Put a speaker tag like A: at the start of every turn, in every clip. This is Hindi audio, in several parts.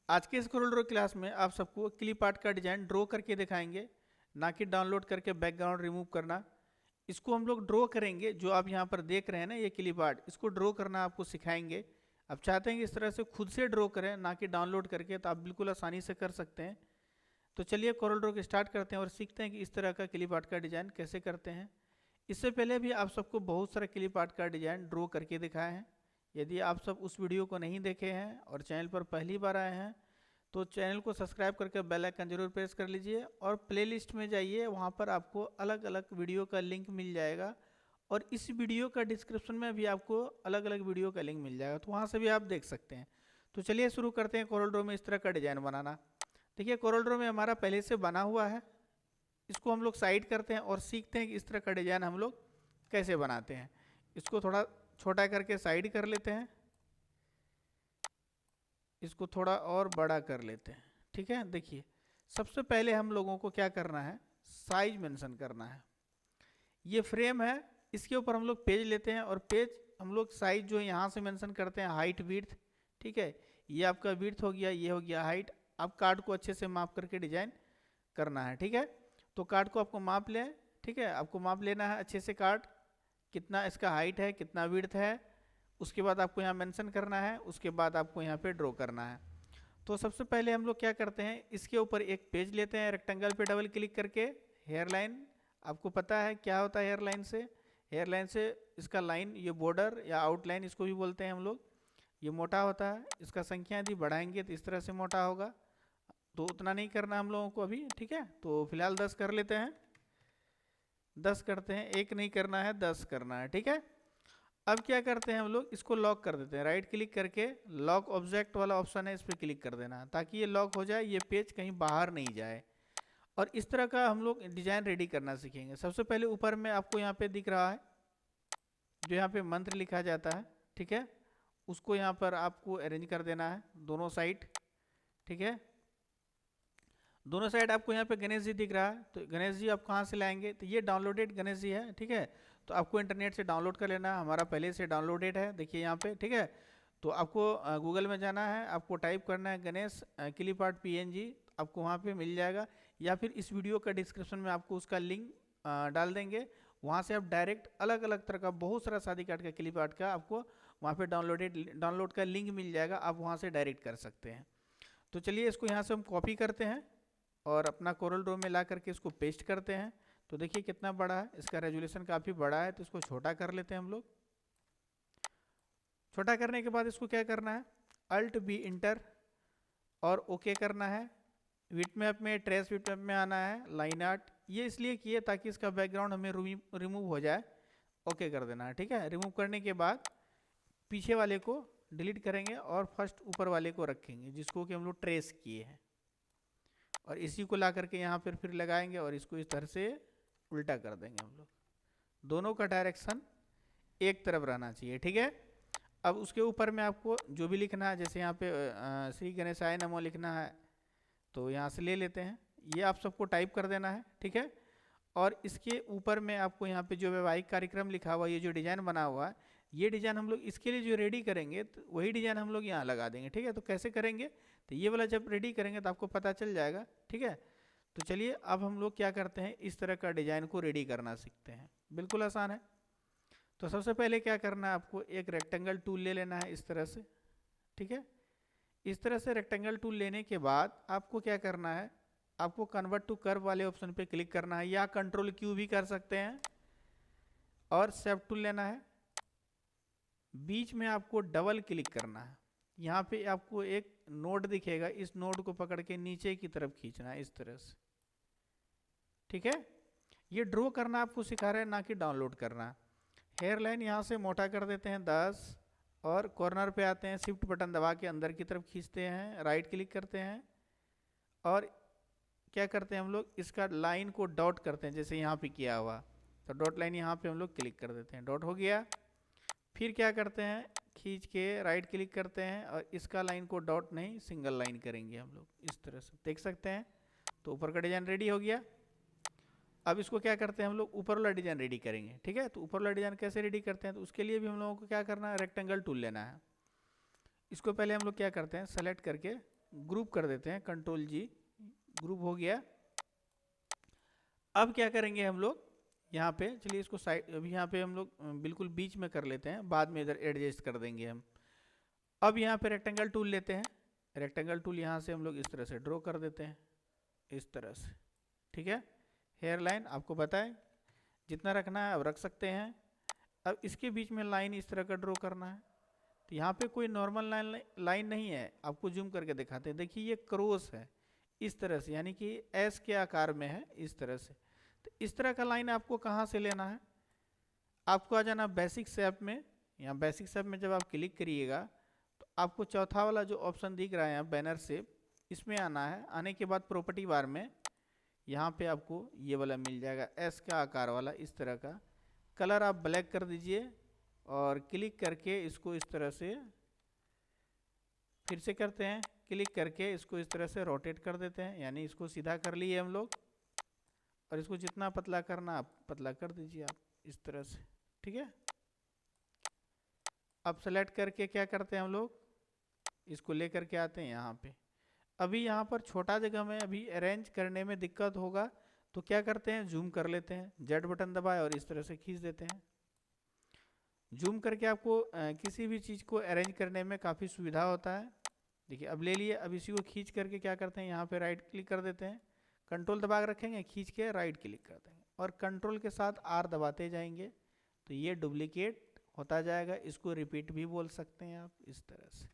A: आज के इस कोरल क्लास में आप सबको क्लिप आर्ट का डिजाइन ड्रॉ करके दिखाएंगे, ना कि डाउनलोड करके बैकग्राउंड रिमूव करना। इसको हम लोग ड्रॉ करेंगे, जो आप यहाँ पर देख रहे हैं ना ये क्लिप आर्ट, इसको ड्रॉ करना आपको सिखाएंगे। आप चाहते हैं कि इस तरह से खुद से ड्रॉ करें, ना कि डाउनलोड करके, तो आप बिल्कुल आसानी से कर सकते हैं। तो चलिए कोरल ड्रॉ स्टार्ट करते हैं और सीखते हैं कि इस तरह का क्लिप आर्ट का डिजाइन कैसे करते हैं। इससे पहले भी आप सबको बहुत सारा क्लिप आर्ट का डिजाइन ड्रॉ करके दिखाए हैं। यदि आप सब उस वीडियो को नहीं देखे हैं और चैनल पर पहली बार आए हैं तो चैनल को सब्सक्राइब करके बेल आइकन जरूर प्रेस कर लीजिए और प्लेलिस्ट में जाइए, वहाँ पर आपको अलग अलग वीडियो का लिंक मिल जाएगा और इस वीडियो का डिस्क्रिप्शन में भी आपको अलग अलग वीडियो का लिंक मिल जाएगा, तो वहाँ से भी आप देख सकते हैं। तो चलिए शुरू करते हैं कोरल ड्रॉ में इस तरह का डिजाइन बनाना। देखिए कोरल ड्रॉ में हमारा पहले से बना हुआ है, इसको हम लोग साइड करते हैं और सीखते हैं कि इस तरह का डिजाइन हम लोग कैसे बनाते हैं। इसको थोड़ा छोटा करके साइड कर लेते हैं, इसको थोड़ा और बड़ा कर लेते हैं। ठीक है, देखिए सबसे पहले हम लोगों को क्या करना है, साइज मेंशन करना है। ये फ्रेम है, इसके ऊपर हम लोग पेज लेते हैं और पेज हम लोग साइज जो है यहाँ से मेंशन करते हैं, हाइट विड्थ। ठीक है, ये आपका विड्थ हो गया, ये हो गया हाइट। आप कार्ड को अच्छे से माप करके डिजाइन करना है। ठीक है, तो कार्ड को आपको माप लें। ठीक है, आपको माप लेना है अच्छे से कार्ड, कितना इसका हाइट है, कितना विड्थ है, उसके बाद आपको यहाँ मेंशन करना है, उसके बाद आपको यहाँ पे ड्रॉ करना है। तो सबसे पहले हम लोग क्या करते हैं, इसके ऊपर एक पेज लेते हैं, रेक्टेंगल पे डबल क्लिक करके हेयर लाइन, आपको पता है क्या होता है हेयर लाइन से। हेयर लाइन से इसका लाइन, ये बॉर्डर या आउटलाइन इसको भी बोलते हैं हम लोग, ये मोटा होता है। इसका संख्या यदि बढ़ाएंगे तो इस तरह से मोटा होगा, तो उतना नहीं करना हम लोगों को अभी। ठीक है, तो फिलहाल 10 कर लेते हैं, 10 करते हैं, एक नहीं करना है 10 करना है। ठीक है, अब क्या करते हैं हम लोग, इसको लॉक कर देते हैं। राइट क्लिक करके लॉक ऑब्जेक्ट वाला ऑप्शन है, इस पर क्लिक कर देना ताकि ये लॉक हो जाए, ये पेज कहीं बाहर नहीं जाए। और इस तरह का हम लोग डिजाइन रेडी करना सीखेंगे। सबसे पहले ऊपर में आपको यहाँ पे दिख रहा है, जो यहाँ पे मंत्र लिखा जाता है, ठीक है, उसको यहाँ पर आपको अरेंज कर देना है दोनों साइड। ठीक है, दोनों साइड आपको यहाँ पे गणेश जी दिख रहा है, तो गणेश जी आप कहाँ से लाएंगे, तो ये डाउनलोडेड गणेश जी है। ठीक है, तो आपको इंटरनेट से डाउनलोड कर लेना है, हमारा पहले से डाउनलोडेड है, देखिए यहाँ पे। ठीक है, तो आपको गूगल में जाना है, आपको टाइप करना है गणेश क्लिप आर्ट PNG, आपको वहाँ पे मिल जाएगा, या फिर इस वीडियो का डिस्क्रिप्शन में आपको उसका लिंक डाल देंगे। वहाँ से आप डायरेक्ट अलग अलग तरह का बहुत सारा शादी कार्ड का क्लिप आर्ट का आपको वहाँ पे डाउनलोड का लिंक मिल जाएगा, आप वहाँ से डायरेक्ट कर सकते हैं। तो चलिए इसको यहाँ से हम कॉपी करते हैं और अपना कोरल ड्रॉ में ला करके इसको पेस्ट करते हैं। तो देखिए कितना बड़ा है, इसका रेजोल्यूशन काफ़ी बड़ा है, तो इसको छोटा कर लेते हैं हम लोग। छोटा करने के बाद इसको क्या करना है, अल्ट बी इंटर और ओके करना है। विड्थ मैप में, ट्रेस विड्थ मैप में आना है, लाइन आर्ट, ये इसलिए किए ताकि इसका बैकग्राउंड हमें रिमूव हो जाए। ओके कर देना है। ठीक है, रिमूव करने के बाद पीछे वाले को डिलीट करेंगे और फर्स्ट ऊपर वाले को रखेंगे जिसको कि हम लोग ट्रेस किए हैं, और इसी को ला करके यहाँ पर फिर लगाएंगे और इसको इस तरह से उल्टा कर देंगे हम लोग। दोनों का डायरेक्शन एक तरफ रहना चाहिए। ठीक है, अब उसके ऊपर में आपको जो भी लिखना है, जैसे यहाँ पे श्री गणेशाय नमो लिखना है, तो यहाँ से ले लेते हैं, ये आप सबको टाइप कर देना है। ठीक है, और इसके ऊपर में आपको यहाँ पे जो वैवाहिक कार्यक्रम लिखा हुआ, ये जो डिज़ाइन बना हुआ है, ये डिज़ाइन हम लोग इसके लिए जो रेडी करेंगे, तो वही डिज़ाइन हम लोग यहाँ लगा देंगे। ठीक है, तो कैसे करेंगे, तो ये वाला जब रेडी करेंगे तो आपको पता चल जाएगा। ठीक है, तो चलिए अब हम लोग क्या करते हैं, इस तरह का डिज़ाइन को रेडी करना सीखते हैं। बिल्कुल आसान है। तो सबसे पहले क्या करना है, आपको एक रेक्टेंगल टूल ले लेना है इस तरह से। ठीक है, इस तरह से रेक्टेंगल टूल लेने के बाद आपको क्या करना है, आपको कन्वर्ट टू कर्व वाले ऑप्शन पे क्लिक करना है, या कंट्रोल Q भी कर सकते हैं, और शेप टूल लेना है। बीच में आपको डबल क्लिक करना है, यहाँ पे आपको एक नोड दिखेगा, इस नोड को पकड़ के नीचे की तरफ खींचना है इस तरह से। ठीक है, ये ड्रॉ करना आपको सिखा रहे हैं, ना कि डाउनलोड करना। हेयर लाइन यहाँ से मोटा कर देते हैं 10, और कॉर्नर पे आते हैं, शिफ्ट बटन दबा के अंदर की तरफ खींचते हैं, राइट क्लिक करते हैं, और क्या करते हैं हम लोग, इसका लाइन को डॉट करते हैं जैसे यहाँ पे किया हुआ, तो डॉट लाइन यहाँ पे हम लोग क्लिक कर देते हैं, डॉट हो गया। फिर क्या करते हैं, खींच के राइट क्लिक करते हैं और इसका लाइन को डॉट नहीं सिंगल लाइन करेंगे हम लोग इस तरह से, देख सकते हैं। तो ऊपर का डिजाइन रेडी हो गया। अब इसको क्या करते हैं हम लोग, ऊपर वाला डिजाइन रेडी करेंगे। ठीक है, तो ऊपर वाला डिजाइन कैसे रेडी करते हैं, तो उसके लिए भी हम लोगों को क्या करना है, रेक्टेंगल टूल लेना है। इसको पहले हम लोग क्या करते हैं, सेलेक्ट करके ग्रुप कर देते हैं, कंट्रोल जी, ग्रुप हो गया। अब क्या करेंगे हम लोग यहाँ पे, चलिए इसको साइड, अभी यहाँ पे हम लोग बिल्कुल बीच में कर लेते हैं, बाद में इधर एडजस्ट कर देंगे हम। अब यहाँ पे रेक्टेंगल टूल लेते हैं, रेक्टेंगल टूल यहाँ से हम लोग इस तरह से ड्रॉ कर देते हैं, इस तरह से, ठीक है। हेयर लाइन आपको पता है जितना रखना है अब रख सकते हैं। अब इसके बीच में लाइन इस तरह का ड्रॉ करना है, तो यहाँ पे कोई नॉर्मल लाइन नहीं है, आपको जूम करके दिखाते हैं, देखिए ये क्रॉस है इस तरह से, यानी कि एस के आकार में है इस तरह से। तो इस तरह का लाइन आपको कहाँ से लेना है, आपको आ जाना बेसिक शेप में। यहाँ बेसिक शेप में जब आप क्लिक करिएगा तो आपको चौथा वाला जो ऑप्शन दिख रहा है यहाँ बैनर शेप, इसमें आना है। आने के बाद प्रॉपर्टी बार में यहाँ पे आपको ये वाला मिल जाएगा एस का आकार वाला, इस तरह का। कलर आप ब्लैक कर दीजिए और क्लिक करके इसको इस तरह से, फिर से करते हैं, क्लिक करके इसको इस तरह से रोटेट कर देते हैं, यानी इसको सीधा कर लिए हम लोग। और इसको जितना पतला करना आप पतला कर दीजिए आप इस तरह से, ठीक है। अब सेलेक्ट करके क्या करते हैं हम लोग, इसको लेकर के आते हैं यहाँ पे। अभी यहाँ पर छोटा जगह में अभी अरेंज करने में दिक्कत होगा, तो क्या करते हैं, जूम कर लेते हैं, जेड बटन दबाए और इस तरह से खींच देते हैं। जूम करके आपको किसी भी चीज़ को अरेंज करने में काफ़ी सुविधा होता है। देखिए अब ले लिए, अब इसी को खींच करके क्या करते हैं, यहाँ पे राइट क्लिक कर देते हैं, कंट्रोल दबा के रखेंगे, खींच के राइट क्लिक कर देंगे और कंट्रोल के साथ आर दबाते जाएंगे, तो ये डुप्लीकेट होता जाएगा। इसको रिपीट भी बोल सकते हैं आप इस तरह से,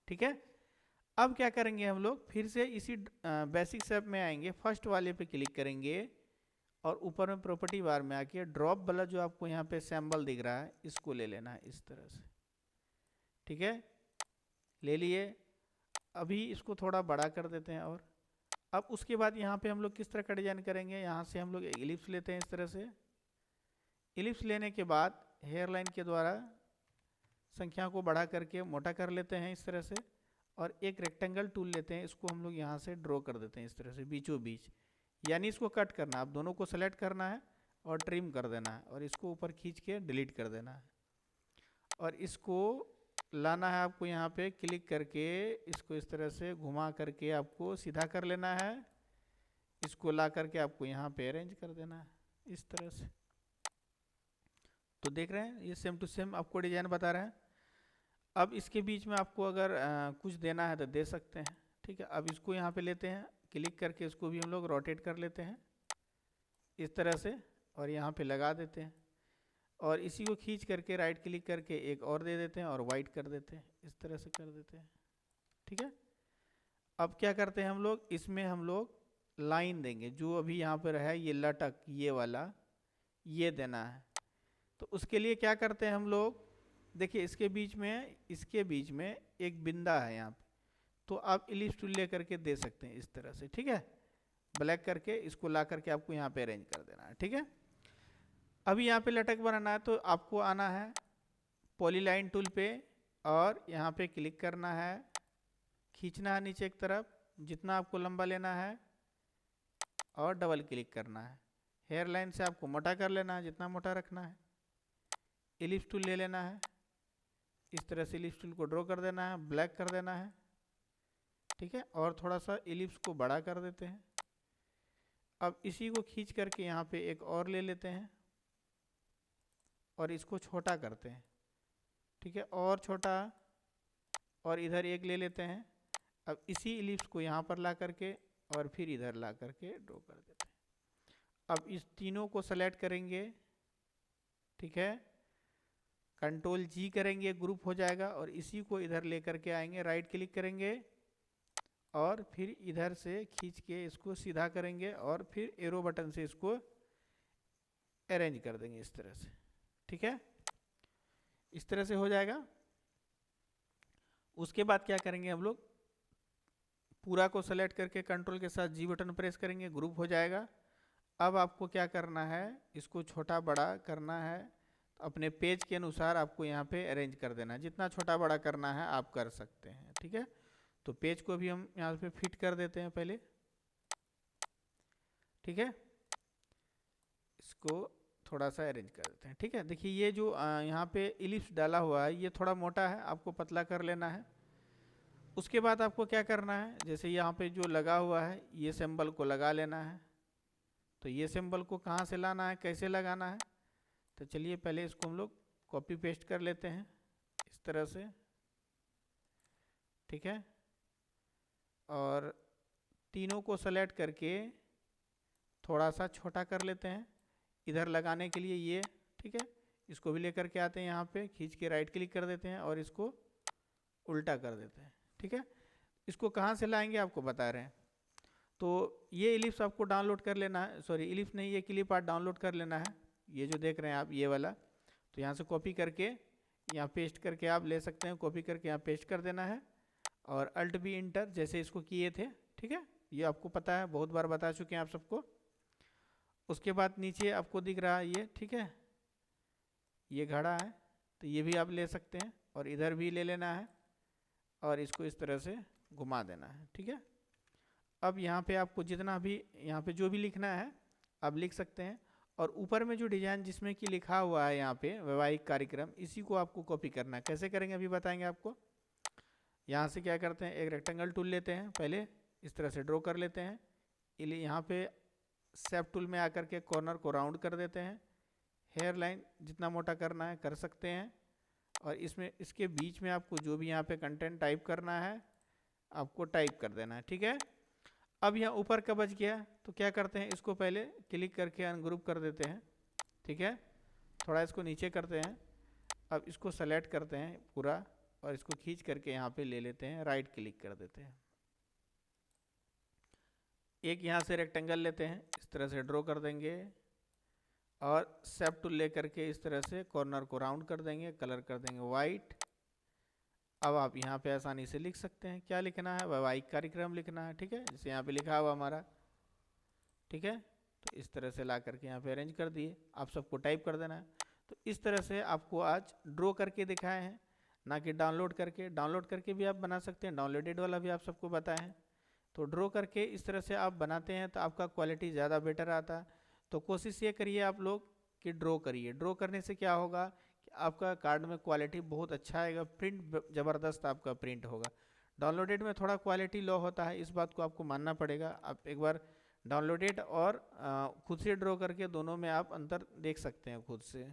A: ठीक है। अब क्या करेंगे हम लोग, फिर से इसी बेसिक शेप में आएंगे, फर्स्ट वाले पे क्लिक करेंगे और ऊपर में प्रॉपर्टी बार में आके ड्रॉप वाला जो आपको यहाँ पे सैम्बल दिख रहा है, इसको ले लेना है इस तरह से, ठीक है। ले लिए, अभी इसको थोड़ा बड़ा कर देते हैं। और अब उसके बाद यहाँ पे हम लोग किस तरह का डिजाइन करेंगे, यहाँ से हम लोग इलिप्स लेते हैं इस तरह से। इलिप्स लेने के बाद हेयर लाइन के द्वारा संख्या को बढ़ा करके मोटा कर लेते हैं इस तरह से, और एक रेक्टेंगल टूल लेते हैं, इसको हम लोग यहाँ से ड्रॉ कर देते हैं इस तरह से बीचों बीच, यानी इसको कट करना है। आप दोनों को सेलेक्ट करना है और ट्रिम कर देना है, और इसको ऊपर खींच के डिलीट कर देना है। और इसको लाना है आपको यहाँ पे क्लिक करके, इसको इस तरह से घुमा करके आपको सीधा कर लेना है। इसको ला करके आपको यहाँ पे अरेंज कर देना है इस तरह से। तो देख रहे हैं ये सेम टू सेम आपको डिजाइन बता रहे हैं। अब इसके बीच में आपको अगर कुछ देना है तो दे सकते हैं, ठीक है। अब इसको यहाँ पे लेते हैं, क्लिक करके इसको भी हम लोग रोटेट कर लेते हैं इस तरह से, और यहाँ पे लगा देते हैं। और इसी को खींच करके राइट क्लिक करके एक और दे देते हैं और वाइट कर देते हैं, इस तरह से कर देते हैं, ठीक है। अब क्या करते हैं हम लोग, इसमें हम लोग लाइन देंगे, जो अभी यहाँ पर है ये लटक, ये वाला ये देना है। तो उसके लिए क्या करते हैं हम लोग, देखिए इसके बीच में एक बिंदा है यहाँ पे, तो आप इलिप्स टूल ले करके दे सकते हैं इस तरह से, ठीक है। ब्लैक करके इसको ला करके आपको यहाँ पे अरेंज कर देना है, ठीक है। अभी यहाँ पे लटक बनाना है, तो आपको आना है पॉलीलाइन टूल पे और यहाँ पे क्लिक करना है, खींचना है नीचे की तरफ जितना आपको लंबा लेना है, और डबल क्लिक करना है। हेयर लाइन से आपको मोटा कर लेना है जितना मोटा रखना है। इलिप्स टूल ले लेना है, इस तरह से इलिप्स टूल को ड्रॉ कर देना है, ब्लैक कर देना है, ठीक है। और थोड़ा सा इलिप्स को बड़ा कर देते हैं। अब इसी को खींच करके यहाँ पे एक और ले लेते हैं और इसको छोटा करते हैं, ठीक है, और छोटा, और इधर एक ले लेते हैं। अब इसी इलिप्स को यहाँ पर ला करके और फिर इधर ला करके ड्रॉ कर देते हैं। अब इस तीनों को सेलेक्ट करेंगे, ठीक है, कंट्रोल जी करेंगे, ग्रुप हो जाएगा। और इसी को इधर लेकर के आएंगे, राइट क्लिक करेंगे और फिर इधर से खींच के इसको सीधा करेंगे और फिर एरो बटन से इसको अरेंज कर देंगे इस तरह से, ठीक है। इस तरह से हो जाएगा। उसके बाद क्या करेंगे हम लोग, पूरा को सेलेक्ट करके कंट्रोल के साथ जी बटन प्रेस करेंगे, ग्रुप हो जाएगा। अब आपको क्या करना है, इसको छोटा बड़ा करना है, तो अपने पेज के अनुसार आपको यहाँ पे अरेंज कर देना है। जितना छोटा बड़ा करना है आप कर सकते हैं, ठीक है। तो पेज को भी हम यहाँ पे फिट कर देते हैं पहले, ठीक है। इसको थोड़ा सा अरेंज कर देते हैं, ठीक है। देखिए ये जो यहाँ पे इलिप्स डाला हुआ है ये थोड़ा मोटा है, आपको पतला कर लेना है। उसके बाद आपको क्या करना है, जैसे यहाँ पे जो लगा हुआ है ये सिंबल को लगा लेना है। तो ये सिंबल को कहाँ से लाना है, कैसे लगाना है, तो चलिए पहले इसको हम लोग कॉपी पेस्ट कर लेते हैं इस तरह से, ठीक है। और तीनों को सेलेक्ट करके थोड़ा सा छोटा कर लेते हैं इधर लगाने के लिए ये, ठीक है। इसको भी लेकर के आते हैं, यहाँ पे खींच के राइट क्लिक कर देते हैं और इसको उल्टा कर देते हैं, ठीक है। इसको कहाँ से लाएंगे आपको बता रहे हैं। तो ये इलिप्स आपको डाउनलोड कर लेना है, सॉरी इलिप्स नहीं, ये क्लिप आर्ट डाउनलोड कर लेना है, ये जो देख रहे हैं आप ये वाला। तो यहाँ से कॉपी करके यहाँ पेस्ट करके आप ले सकते हैं, कॉपी करके यहाँ पेस्ट कर देना है और अल्ट बी इंटर जैसे इसको किए थे, ठीक है। ये आपको पता है, बहुत बार बता चुके हैं आप सबको। उसके बाद नीचे आपको दिख रहा है ये, ठीक है, ये घड़ा है, तो ये भी आप ले सकते हैं और इधर भी ले लेना है और इसको इस तरह से घुमा देना है, ठीक है। अब यहाँ पे आपको जितना भी यहाँ पे जो भी लिखना है आप लिख सकते हैं। और ऊपर में जो डिजाइन जिसमें कि लिखा हुआ है यहाँ पे वैवाहिक कार्यक्रम, इसी को आपको कॉपी करना है। कैसे करेंगे अभी बताएंगे आपको। यहाँ से क्या करते हैं, एक रेक्टेंगल टूल लेते हैं, पहले इस तरह से ड्रॉ कर लेते हैं। यहाँ पे शेप टूल में आकर के कॉर्नर को राउंड कर देते हैं। हेयर लाइन जितना मोटा करना है कर सकते हैं। और इसमें इसके बीच में आपको जो भी यहाँ पे कंटेंट टाइप करना है आपको टाइप कर देना है, ठीक है। अब यहाँ ऊपर का बच गया तो क्या करते हैं, इसको पहले क्लिक करके अनग्रुप कर देते हैं, ठीक है। थोड़ा इसको नीचे करते हैं। अब इसको सेलेक्ट करते हैं पूरा और इसको खींच करके यहाँ पे ले लेते हैं, राइट क्लिक कर देते हैं। एक यहाँ से रेक्टेंगल लेते हैं, इस तरह से ड्रॉ कर देंगे और शेप टूल लेकर के इस तरह से कॉर्नर को राउंड कर देंगे, कलर कर देंगे वाइट। अब आप यहाँ पे आसानी से लिख सकते हैं, क्या लिखना है, वैवाहिक कार्यक्रम लिखना है, ठीक है, जैसे यहाँ पे लिखा हुआ हमारा, ठीक है। तो इस तरह से ला करके यहाँ पे अरेंज कर दिए, आप सबको टाइप कर देना है। तो इस तरह से आपको आज ड्रॉ करके दिखाए हैं, ना कि डाउनलोड करके। डाउनलोड करके भी आप बना सकते हैं, डाउनलोडेड वाला भी आप सबको बताए हैं। तो ड्रॉ करके इस तरह से आप बनाते हैं तो आपका क्वालिटी ज़्यादा बेटर आता है। तो कोशिश ये करिए आप लोग कि ड्रॉ करिए। ड्रॉ करने से क्या होगा कि आपका कार्ड में क्वालिटी बहुत अच्छा आएगा, प्रिंट ज़बरदस्त आपका प्रिंट होगा। डाउनलोडेड में थोड़ा क्वालिटी लो होता है, इस बात को आपको मानना पड़ेगा। आप एक बार डाउनलोडेड और खुद से ड्रॉ करके दोनों में आप अंतर देख सकते हैं खुद से।